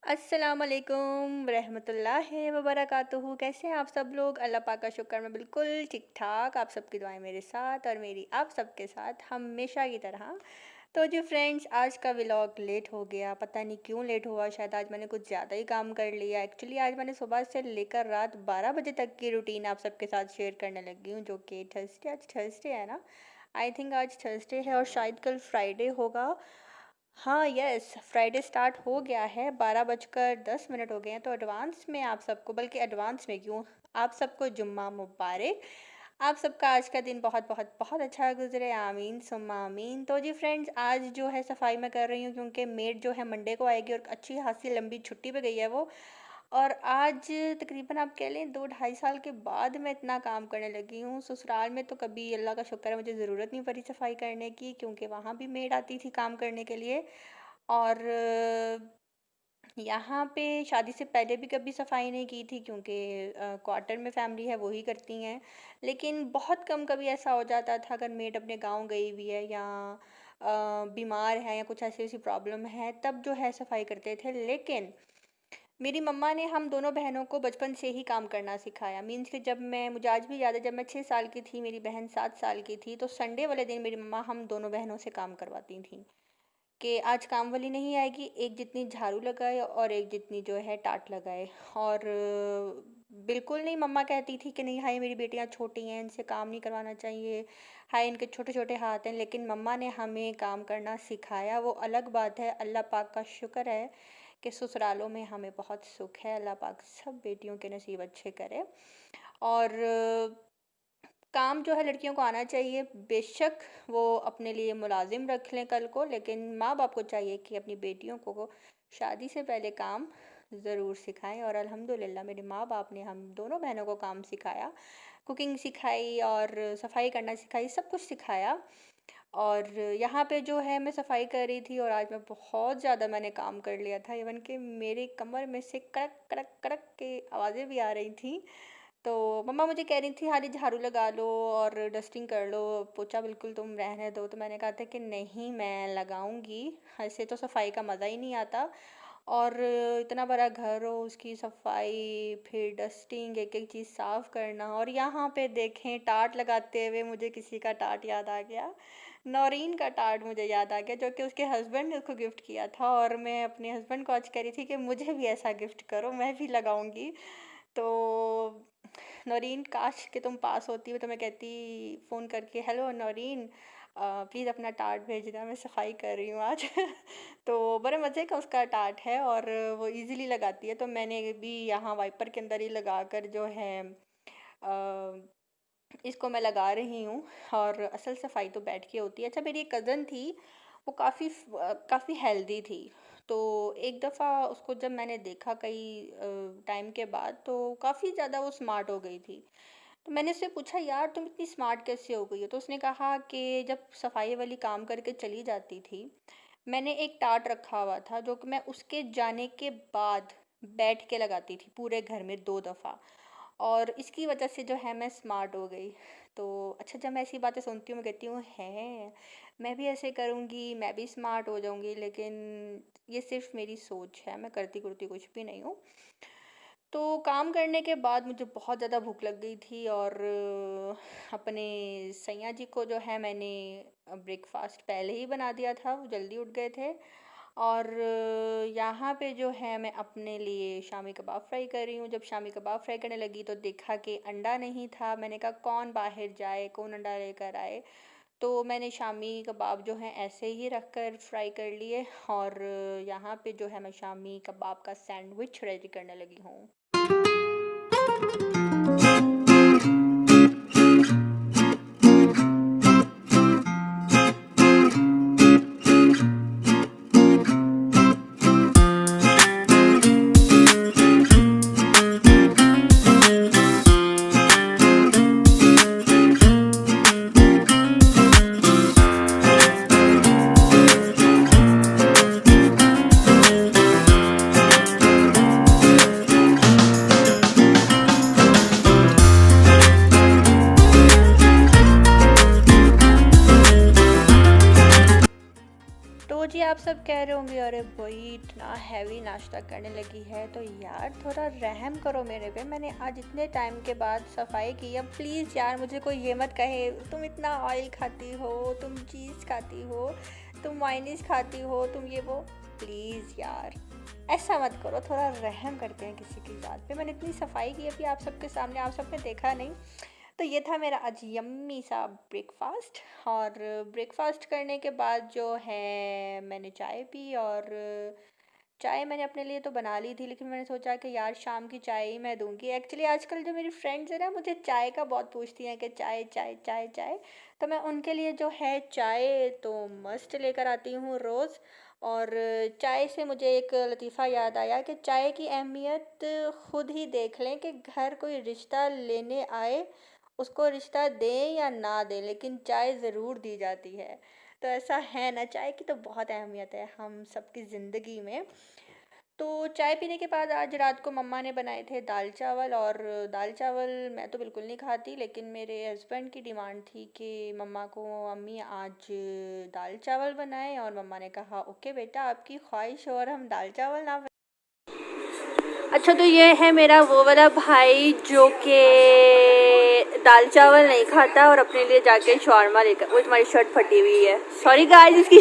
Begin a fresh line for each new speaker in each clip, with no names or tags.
अस्सलामुअलैकुम रहमतुल्लाहि व बरकातुहू। कैसे हैं आप सब लोग? अल्लाह पाक का शुक्र मैं बिल्कुल ठीक ठाक। आप सबकी दुआएं मेरे साथ और मेरी आप सबके साथ हमेशा की तरह। तो जी फ्रेंड्स, आज का व्लॉग लेट हो गया। पता नहीं क्यों लेट हुआ, शायद आज मैंने कुछ ज़्यादा ही काम कर लिया। एक्चुअली आज मैंने सुबह से लेकर रात 12 बजे तक की रूटीन आप सबके साथ शेयर करने लगी हूँ, जो कि थर्सडे, आज थर्सडे है ना। आई थिंक आज थर्सडे है और शायद कल फ्राइडे होगा। हाँ, यस, फ्राइडे स्टार्ट हो गया है। 12 बजकर 10 मिनट हो गए हैं। तो एडवांस में आप सबको, बल्कि एडवांस में क्यों, आप सबको जुम्मा मुबारक। आप सबका आज का दिन बहुत बहुत बहुत अच्छा गुजरे, आमीन सुम्मा आमीन। तो जी फ्रेंड्स, आज जो है सफाई मैं कर रही हूँ क्योंकि मेड जो है मंडे को आएगी और अच्छी खासी लंबी छुट्टी पे गई है वो। और आज तकरीबन आप कह लें 2 ढाई साल के बाद मैं इतना काम करने लगी हूँ। ससुराल में तो कभी अल्लाह का शुक्र है मुझे ज़रूरत नहीं पड़ी सफाई करने की, क्योंकि वहाँ भी मेड आती थी काम करने के लिए। और यहाँ पे शादी से पहले भी कभी सफाई नहीं की थी, क्योंकि क्वार्टर में फैमिली है, वो ही करती हैं। लेकिन बहुत कम कभी ऐसा हो जाता था अगर मेड अपने गांव गई हुई है या बीमार है या कुछ ऐसी ऐसी प्रॉब्लम है, तब जो है सफाई करते थे। लेकिन मेरी मम्मा ने हम दोनों बहनों को बचपन से ही काम करना सिखाया। मीन्स कि जब मैं, मुझे आज भी याद है, जब मैं 6 साल की थी, मेरी बहन 7 साल की थी, तो संडे वाले दिन मेरी मम्मा हम दोनों बहनों से काम करवाती थी कि आज काम वाली नहीं आएगी, एक जितनी झाड़ू लगाए और एक जितनी जो है टाट लगाए। और बिल्कुल नहीं मम्मा कहती थी कि नहीं, हाय मेरी बेटियां छोटी हैं, इनसे काम नहीं करवाना चाहिए, हाय इनके छोटे छोटे हाथ हैं। लेकिन मम्मा ने हमें काम करना सिखाया, वो अलग बात है। अल्लाह पाक का शुक्र है कि ससुरालों में हमें बहुत सुख है। अल्लाह पाक सब बेटियों के नसीब अच्छे करे। और काम जो है लड़कियों को आना चाहिए, बेशक वो अपने लिए मुलाजिम रख लें कल को, लेकिन माँ बाप को चाहिए कि अपनी बेटियों को शादी से पहले काम ज़रूर सिखाएं। और अल्हम्दुलिल्लाह मेरे माँ बाप ने हम दोनों बहनों को काम सिखाया, कुकिंग सिखाई और सफाई करना सिखाई, सब कुछ सिखाया। और यहाँ पे जो है मैं सफाई कर रही थी और आज मैं बहुत ज़्यादा मैंने काम कर लिया था। इवन कि मेरे कमर में से कड़क कड़क कड़क के आवाज़ें भी आ रही थी। तो मम्मा मुझे कह रही थी हाली झाड़ू लगा लो और डस्टिंग कर लो, पोछा बिल्कुल तुम रहने दो। तो मैंने कहा था कि नहीं, मैं लगाऊंगी, ऐसे तो सफाई का मज़ा ही नहीं आता। और इतना बड़ा घर हो, उसकी सफाई, फिर डस्टिंग, एक एक चीज़ साफ़ करना। और यहाँ पे देखें टाट लगाते हुए मुझे किसी का टाट याद आ गया। नौरीन का टाट मुझे याद आ गया, जो कि उसके हस्बैंड ने उसको गिफ्ट किया था। और मैं अपने हस्बैंड को आज कह रही थी कि मुझे भी ऐसा गिफ्ट करो, मैं भी लगाऊंगी। तो नौरीन, काश कि तुम पास होती हो तो मैं कहती फ़ोन करके, हेलो नौरीन, प्लीज़ अपना टार्ट भेजना, मैं सफाई कर रही हूँ आज। तो बड़े मज़े का उसका टार्ट है और वो इजीली लगाती है। तो मैंने भी यहाँ वाइपर के अंदर ही लगा कर जो है इसको मैं लगा रही हूँ। और असल सफाई तो बैठ के होती है। अच्छा, मेरी एक कज़न थी, वो काफ़ी हेल्दी थी। तो एक दफ़ा उसको जब मैंने देखा कई टाइम के बाद, तो काफ़ी ज़्यादा वो स्मार्ट हो गई थी। तो मैंने उससे पूछा, यार तुम इतनी स्मार्ट कैसे हो गई हो? तो उसने कहा कि जब सफाई वाली काम करके चली जाती थी, मैंने एक टाट रखा हुआ था जो कि मैं उसके जाने के बाद बैठ के लगाती थी पूरे घर में 2 दफ़ा। और इसकी वजह से जो है मैं स्मार्ट हो गई। तो अच्छा, जब मैं ऐसी बातें सुनती हूँ मैं कहती हूँ, है मैं भी ऐसे करूँगी, मैं भी स्मार्ट हो जाऊँगी। लेकिन ये सिर्फ मेरी सोच है, मैं करती कुर्ती कुछ भी नहीं हूँ। तो काम करने के बाद मुझे बहुत ज़्यादा भूख लग गई थी और अपने सैया जी को जो है मैंने ब्रेकफास्ट पहले ही बना दिया था, वो जल्दी उठ गए थे। और यहाँ पे जो है मैं अपने लिए शामी कबाब फ्राई कर रही हूँ। जब शामी कबाब फ्राई करने लगी तो देखा कि अंडा नहीं था। मैंने कहा कौन बाहर जाए, कौन अंडा लेकर आए। तो मैंने शामी कबाब जो है ऐसे ही रख कर फ्राई कर लिए। और यहाँ पे जो है मैं शामी कबाब का सैंडविच रेडी करने लगी हूँ। आप सब कह रहे होंगे अरे भाई इतना हैवी नाश्ता करने लगी है, तो यार थोड़ा रहम करो मेरे पे। मैंने आज इतने टाइम के बाद सफाई की। अब प्लीज़ यार मुझे कोई ये मत कहे तुम इतना ऑयल खाती हो, तुम चीज़ खाती हो, तुम मायोनीज खाती हो, तुम ये वो। प्लीज़ यार ऐसा मत करो, थोड़ा रहम करते हैं किसी की ज़ात पे। मैंने इतनी सफाई की अभी आप सबके सामने, आप सबने देखा नहीं। तो ये था मेरा आज यम्मी सा ब्रेकफास्ट। और ब्रेकफास्ट करने के बाद जो है मैंने चाय पी। और चाय मैंने अपने लिए तो बना ली थी, लेकिन मैंने सोचा कि यार शाम की चाय ही मैं दूंगी। एक्चुअली आजकल जो मेरी फ्रेंड्स हैं ना, मुझे चाय का बहुत पूछती हैं कि चाय चाय चाय चाय। तो मैं उनके लिए जो है चाय तो मस्त लेकर आती हूँ रोज़। और चाय से मुझे एक लतीफ़ा याद आया कि चाय की अहमियत खुद ही देख लें कि घर कोई रिश्ता लेने आए, उसको रिश्ता दें या ना दें, लेकिन चाय ज़रूर दी जाती है। तो ऐसा है ना, चाय की तो बहुत अहमियत है हम सबकी ज़िंदगी में। तो चाय पीने के बाद आज रात को मम्मा ने बनाए थे दाल चावल। और दाल चावल मैं तो बिल्कुल नहीं खाती, लेकिन मेरे हस्बैंड की डिमांड थी कि मम्मा को अम्मी आज दाल चावल बनाएं। और मम्मा ने कहा ओके बेटा आपकी ख्वाहिश, और हम दाल चावल ना। अच्छा, तो ये है मेरा वो वाला भाई जो कि दाल चावल नहीं खाता और अपने लिए जाके शॉर्मा लेकर। वो तुम्हारी शर्ट फटी हुई है, सॉरी गाइस इसकी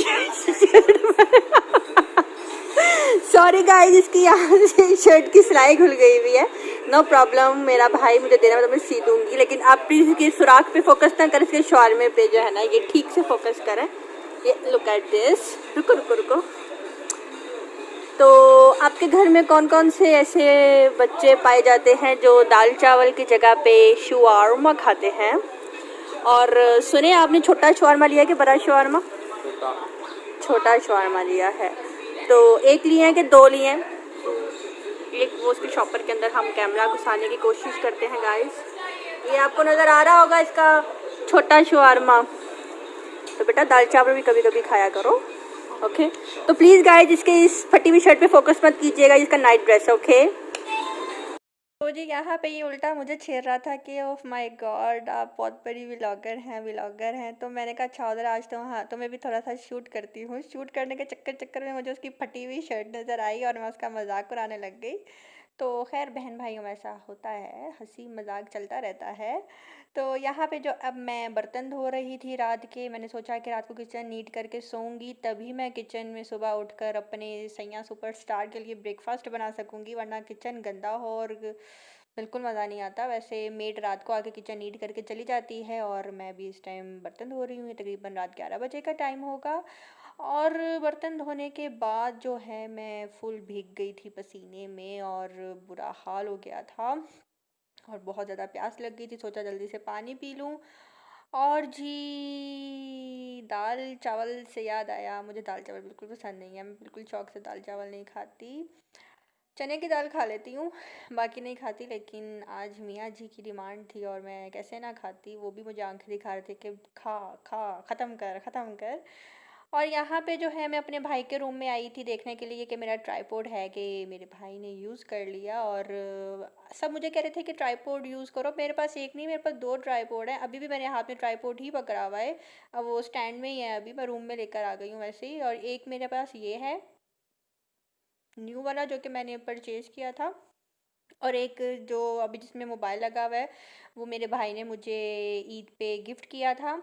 सॉरी गाइस इसकी यहाँ से शर्ट की सिलाई खुल गई हुई है। नो प्रॉब्लम, मेरा भाई मुझे देना तो मैं सी दूंगी, लेकिन आप प्लीज़ इसके सुराख पे फोकस ना करें, इसके शॉर्मे पे जो है ना ये ठीक से फोकस करें। ये लुक एट दिस, रुको रुको रुको। तो आपके घर में कौन कौन से ऐसे बच्चे पाए जाते हैं जो दाल चावल की जगह पे शवारमा खाते हैं? और सुने आपने छोटा शवारमा लिया कि बड़ा शवारमा? छोटा शवारमा लिया है। तो एक लिए हैं कि दो लिए हैं? एक वो उसके शॉपर के अंदर हम कैमरा घुसाने की कोशिश करते हैं गाइस। ये आपको नज़र आ रहा होगा इसका छोटा शवारमा। तो बेटा दाल चावल भी कभी कभी खाया करो, ओके। तो प्लीज़ गाइस इसके इस फटी हुई शर्ट पे फोकस मत कीजिएगा, इसका नाइट ड्रेस है, ओके। तो जी यहाँ पे ये उल्टा मुझे छेड़ रहा था कि ओह माय गॉड आप बहुत बड़ी व्लॉगर हैं। तो मैंने कहा अच्छा उधर आज तो हाँ तो मैं भी थोड़ा सा शूट करती हूँ। शूट करने के चक्कर में मुझे उसकी फटी हुई शर्ट नज़र आई और मैं उसका मजाक उड़ाने लग गई। तो खैर बहन भाइयों में ऐसा होता है, हंसी मजाक चलता रहता है। तो यहाँ पे जो अब मैं बर्तन धो रही थी रात के, मैंने सोचा कि रात को किचन नीट करके सोऊंगी तभी मैं किचन में सुबह उठकर अपने सैया सुपरस्टार के लिए ब्रेकफास्ट बना सकूंगी, वरना किचन गंदा हो और बिल्कुल मज़ा नहीं आता। वैसे मेड रात को आके किचन नीट करके चली जाती है और मैं भी इस टाइम बर्तन धो रही हूँ। तकरीबन रात 11 बजे का टाइम होगा। और बर्तन धोने के बाद जो है मैं फुल भीग गई थी पसीने में और बुरा हाल हो गया था। और बहुत ज़्यादा प्यास लग गई थी, सोचा जल्दी से पानी पी लूँ। और जी दाल चावल से याद आया, मुझे दाल चावल बिल्कुल पसंद नहीं है। मैं बिल्कुल शौक से दाल चावल नहीं खाती। चने की दाल खा लेती हूँ, बाकी नहीं खाती। लेकिन आज मियाँ जी की डिमांड थी और मैं कैसे ना खाती। वो भी मुझे आंखें दिखा रहे थे कि खा खा, ख़त्म कर ख़त्म कर। और यहाँ पे जो है मैं अपने भाई के रूम में आई थी देखने के लिए कि मेरा ट्राइपॉड है कि मेरे भाई ने यूज़ कर लिया। और सब मुझे कह रहे थे कि ट्राइपॉड यूज़ करो। मेरे पास एक नहीं, मेरे पास दो ट्राइपॉड है। अभी भी मेरे हाथ में ट्राइपॉड ही पकड़ा हुआ है, अब वो स्टैंड में ही है। अभी मैं रूम में लेकर आ गई हूँ वैसे ही। और एक मेरे पास ये है न्यू वाला जो कि मैंने परचेज़ किया था। और एक जो अभी जिसमें मोबाइल लगा हुआ है वो मेरे भाई ने मुझे ईद पे गिफ्ट किया था।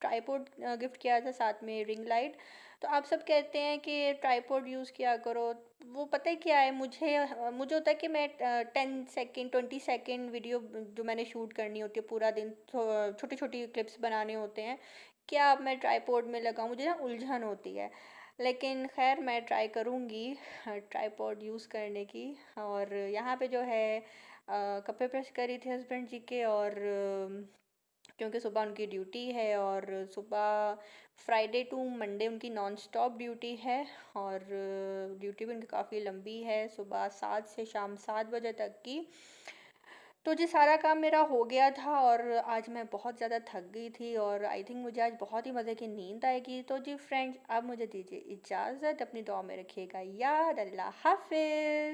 ट्राइपॉड गिफ्ट किया था, साथ में रिंग लाइट। तो आप सब कहते हैं कि ट्राइपॉड यूज़ किया करो। वो पता है क्या है, मुझे होता है कि मैं 10 सेकेंड 20 सेकेंड वीडियो जो मैंने शूट करनी होती है पूरा दिन, छोटी छोटी क्लिप्स बनाने होते हैं, क्या अब मैं ट्राइपॉड में लगाऊं, मुझे ना उलझन होती है। लेकिन खैर मैं ट्राई करूँगी ट्राइपॉड यूज़ करने की। और यहाँ पे जो है कपड़े प्रेस करी थी हस्बैंड जी के। और क्योंकि सुबह उनकी ड्यूटी है और सुबह फ्राइडे टू मंडे उनकी नॉन स्टॉप ड्यूटी है। और ड्यूटी भी उनकी काफ़ी लंबी है, सुबह 7 से शाम 7 बजे तक की। तो जी सारा काम मेरा हो गया था और आज मैं बहुत ज़्यादा थक गई थी और आई थिंक मुझे आज बहुत ही मज़े की नींद आएगी। तो जी फ्रेंड्स अब मुझे दीजिए इजाज़त, अपनी दुआ में रखिएगा याद। अल्लाह हाफिज़।